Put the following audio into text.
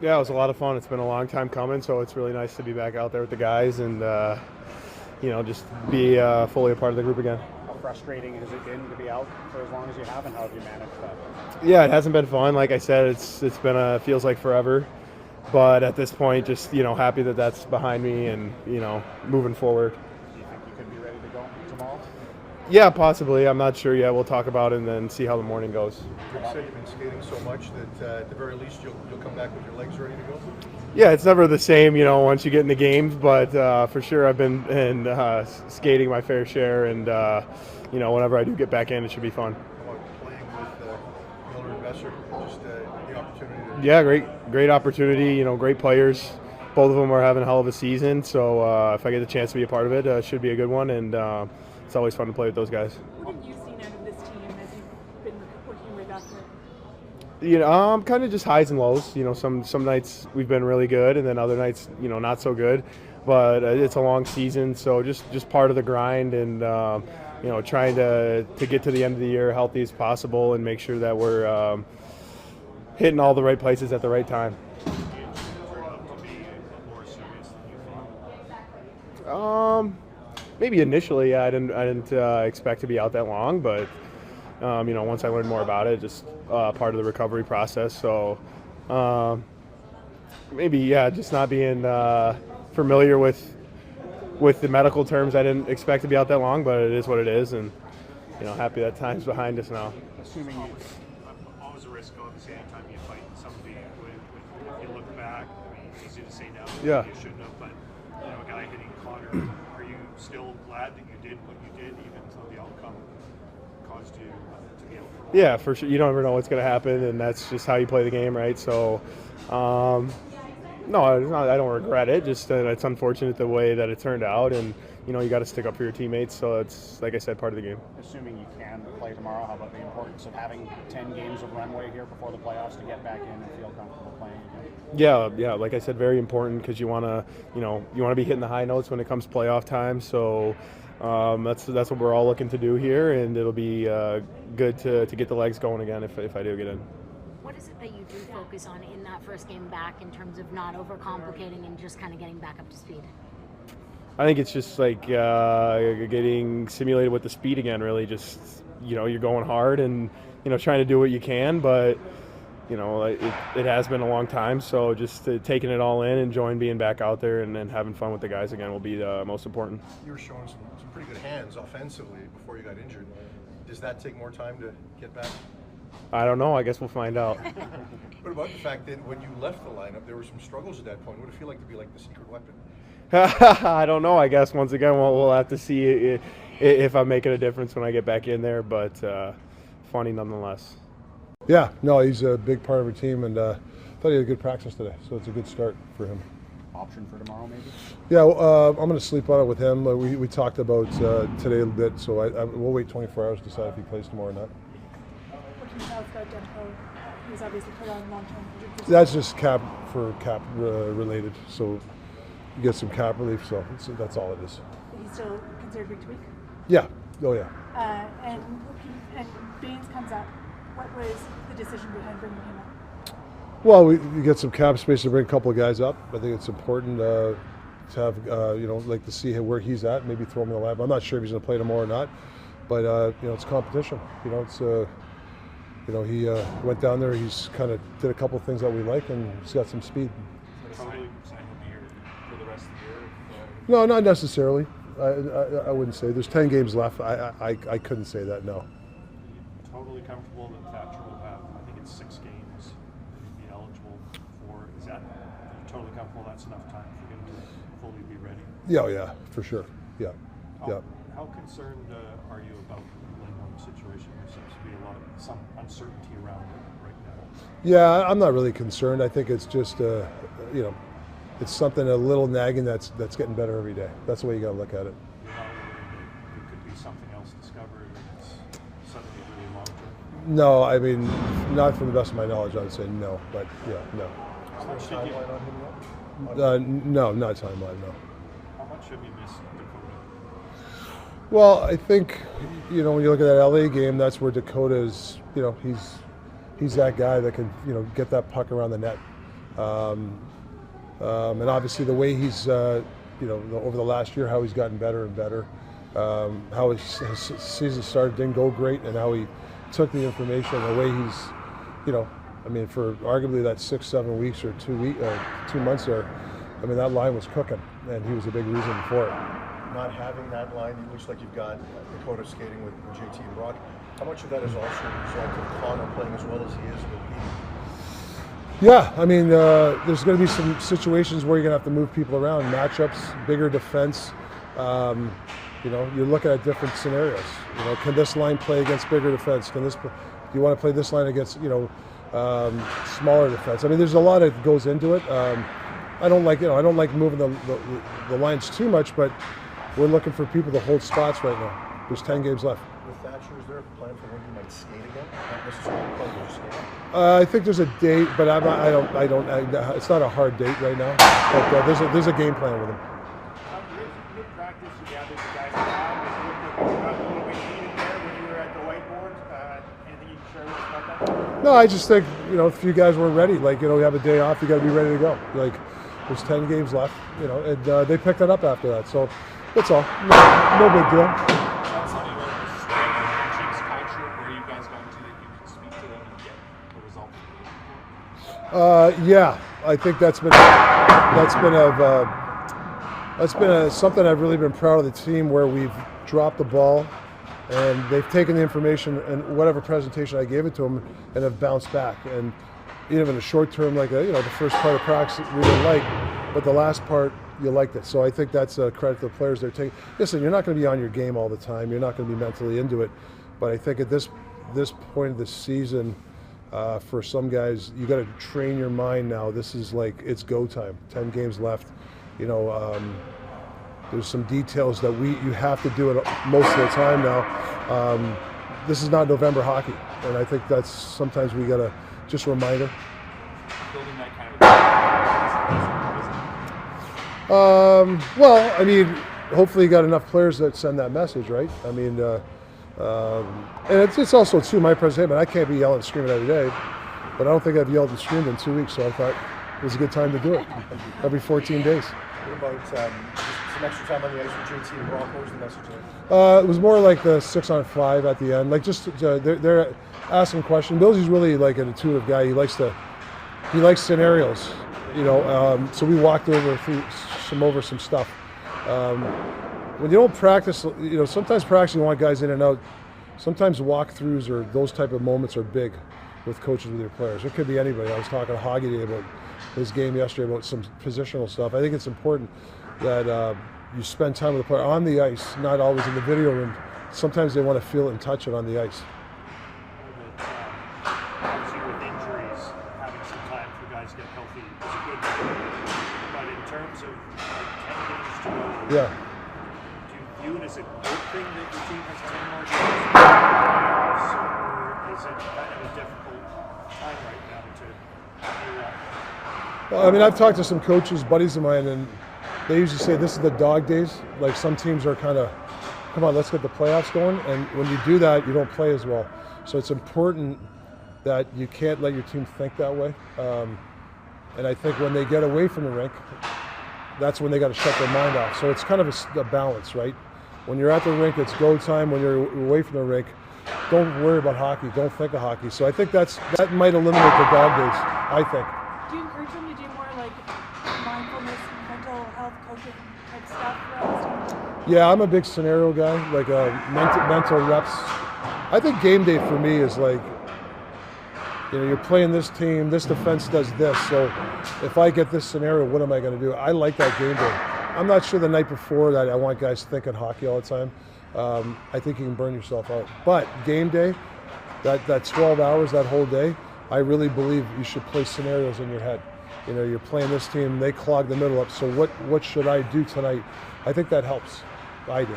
Yeah, it was a lot of fun. It's been a long time coming, so it's really nice to be back out there with the guys and just be fully a part of the group again. How frustrating has it been to be out for as long as you have, and how have you managed that? Yeah, it hasn't been fun. Like I said, it's been feels like forever, but at this point, just happy that that's behind me and moving forward. Do you think you could be ready to go tomorrow? Yeah, possibly. I'm not sure yet. We'll talk about it and then see how the morning goes. You said you've been skating so much that at the very least you'll come back with your legs ready to go? Yeah, it's never the same, once you get in the games, but for sure I've been skating my fair share, and whenever I do get back in, it should be fun. How about playing with Miller and Besser? Just the opportunity to... Yeah, great opportunity. Great players. Both of them are having a hell of a season, so if I get the chance to be a part of it, it should be a good one, and it's always fun to play with those guys. What have you seen out of this team as you've been working with us? Kind of just highs and lows. Some nights we've been really good, and then other nights, not so good. But it's a long season, so just part of the grind, and trying to get to the end of the year healthy as possible, and make sure that we're hitting all the right places at the right time. Maybe initially, yeah, I didn't expect to be out that long, but once I learned more about it, just part of the recovery process. So maybe, yeah, just not being familiar with the medical terms, I didn't expect to be out that long, but it is what it is, and happy that time's behind us now. Assuming you Always a risk, obviously, anytime you fight somebody. If you look back, I mean, it's easy to say now, Yeah. you shouldn't have, but a guy hitting Connor, are you still glad that you did what you did, even though the outcome caused you to be out for a while? Yeah, for sure. You don't ever know what's going to happen, and that's just how you play the game, right? So, no, it's not, I don't regret it. Just it's unfortunate the way that it turned out, and you got to stick up for your teammates. So it's, like I said, part of the game. assuming you can play tomorrow, how about the importance of having 10 games of runway here before the playoffs to get back in and feel comfortable playing again? Yeah. Like I said, very important because you want to be hitting the high notes when it comes to playoff time. So that's what we're all looking to do here, and it'll be good to get the legs going again if I do get in. What is it that you do focus on in that first game back in terms of not overcomplicating and just kind of getting back up to speed? I think it's just like getting simulated with the speed again. Really, just you're going hard and trying to do what you can, but it has been a long time. So just taking it all in, enjoying being back out there, and then having fun with the guys again will be the most important. You were showing some pretty good hands offensively before you got injured. Does that take more time to get back? I don't know. I guess we'll find out. What about the fact that when you left the lineup, there were some struggles at that point? What did it feel like to be like the secret weapon? I don't know. I guess once again we'll have to see if I'm making a difference when I get back in there, but funny nonetheless. Yeah, no, he's a big part of our team, and I thought he had a good practice today, so it's a good start for him. Option for tomorrow, maybe? Yeah, I'm going to sleep on it with him. We talked about today a bit, so we'll wait 24 hours to decide if he plays tomorrow or not. What can you tell us about Demko? He's obviously put on long-term injury. That's just cap related, so you get some cap relief, so that's all it is. He's still considered week to week. Yeah, oh yeah. And Baines comes up. What was the decision behind bringing him up? Well, you get some cap space to bring a couple of guys up. I think it's important to have, like to see where he's at, maybe throw him in the lab. I'm not sure if he's going to play tomorrow or not, but it's competition. He went down there. He's kind of did a couple of things that we like, and he's got some speed. Probably sign him here for the rest of the year. No, not necessarily. I wouldn't say. There's 10 games left. I couldn't say that. No. Totally comfortable that Thatcher will have, I think it's 6 games that he'd be eligible for. Is that, totally comfortable that's enough time for him to fully be ready? Yeah, yeah, for sure. Yeah, yeah. How concerned are you about the Lindholm situation? There seems to be some uncertainty around it right now. Yeah, I'm not really concerned. I think it's just, it's something a little nagging that's getting better every day. That's the way you got to look at it. You're not worried that there could be something else discovered that's suddenly really long term? No, I mean, not from the best of my knowledge, I would say no. But yeah, no. How much did you, No, not timeline, no. how much have you missed Dakota? Well, I think, when you look at that LA game, that's where Dakota is, he's that guy that can, get that puck around the net. And obviously the way he's, over the last year, how he's gotten better and better, how his season started didn't go great, and how he took the information, the way he's, for arguably that 6-7 weeks or 2 months there, that line was cooking, and he was a big reason for it. Not having that line, it looks like you've got Dakota skating with JT and Brock. How much of that is also a result of Connor playing as well as he is with Pete? Yeah, there's going to be some situations where you're going to have to move people around, matchups, bigger defense. You're looking at different scenarios. Can this line play against bigger defense? Do you want to play this line against smaller defense? There's a lot that goes into it. I don't like moving the lines too much, but we're looking for people to hold spots right now. There's 10 games left. With Thatcher, is there a plan for when he might skate again? Not necessarily play, but just skate. I think there's a date, but it's not a hard date right now. But there's a game plan with him. Mid-practice, you gathered the guys around. It looked like you got a little bit heated there when you were at the whiteboard. Anything you can share with us about that? No, I just think, if you guys weren't ready, you have a day off, you got to be ready to go. There's 10 games left, and they picked it up after that. So that's all. No big deal. That's something about the strength of the team's culture. Where are you guys going to that you can speak to them and get the result you're looking for? Yeah, I think that's been something I've really been proud of the team, where we've dropped the ball and they've taken the information and whatever presentation I gave it to them and have bounced back. And even in the short term, the first part of practice we didn't like, but the last part you liked it. So I think that's a credit to the players they're taking. Listen, you're not going to be on your game all the time. You're not going to be mentally into it. But I think at this point of the season, for some guys, you got to train your mind now. This is it's go time. 10 games left. There's some details that you have to do it most of the time now. This is not November hockey, and I think that's sometimes we got to just remind her. Building that kind of hopefully you got enough players that send that message, right? And it's also too my presentation. I can't be yelling and screaming every day, but I don't think I've yelled and screamed in 2 weeks, so I thought it was a good time to do it. Every 14 days. What about some extra time on the ice with JT and Brock? What was the message there? It was more like the 6-on-5 at the end. They're asking questions. Billsy's really an intuitive guy. He likes scenarios, so we walked over some stuff. When you don't practice, sometimes practice you want guys in and out. Sometimes walkthroughs or those type of moments are big with coaches with your players. It could be anybody. I was talking to Hoggy today about his game yesterday about some positional stuff. I think it's important that you spend time with the player on the ice, not always in the video room. Sometimes they want to feel it and touch it on the ice. Obviously, with injuries, having some time for guys to get healthy is a good thing. But in terms of 10 games to go, Yeah. do you view it as a good thing that your team has 10 more games, or is it kind of a difficult time right now to gear up? Well, I've talked to some coaches, buddies of mine, and they usually say this is the dog days. Some teams are kind of, come on, let's get the playoffs going. And when you do that, you don't play as well. So it's important that you can't let your team think that way. And I think when they get away from the rink, that's when they got to shut their mind off. So it's kind of a balance, right? When you're at the rink, it's go time. When you're away from the rink, don't worry about hockey. Don't think of hockey. So I think that might eliminate the dog days, I think. Do you encourage them to do more mindfulness, mental health coaching type stuff throughout this time? Yeah, I'm a big scenario guy, mental reps. I think game day for me is you're playing this team, this defense does this, so if I get this scenario, what am I going to do? I like that game day. I'm not sure the night before that I want guys thinking hockey all the time. I think you can burn yourself out. But game day, that 12 hours, that whole day, I really believe you should play scenarios in your head. You're playing this team, they clog the middle up, so what should I do tonight? I think that helps. I do.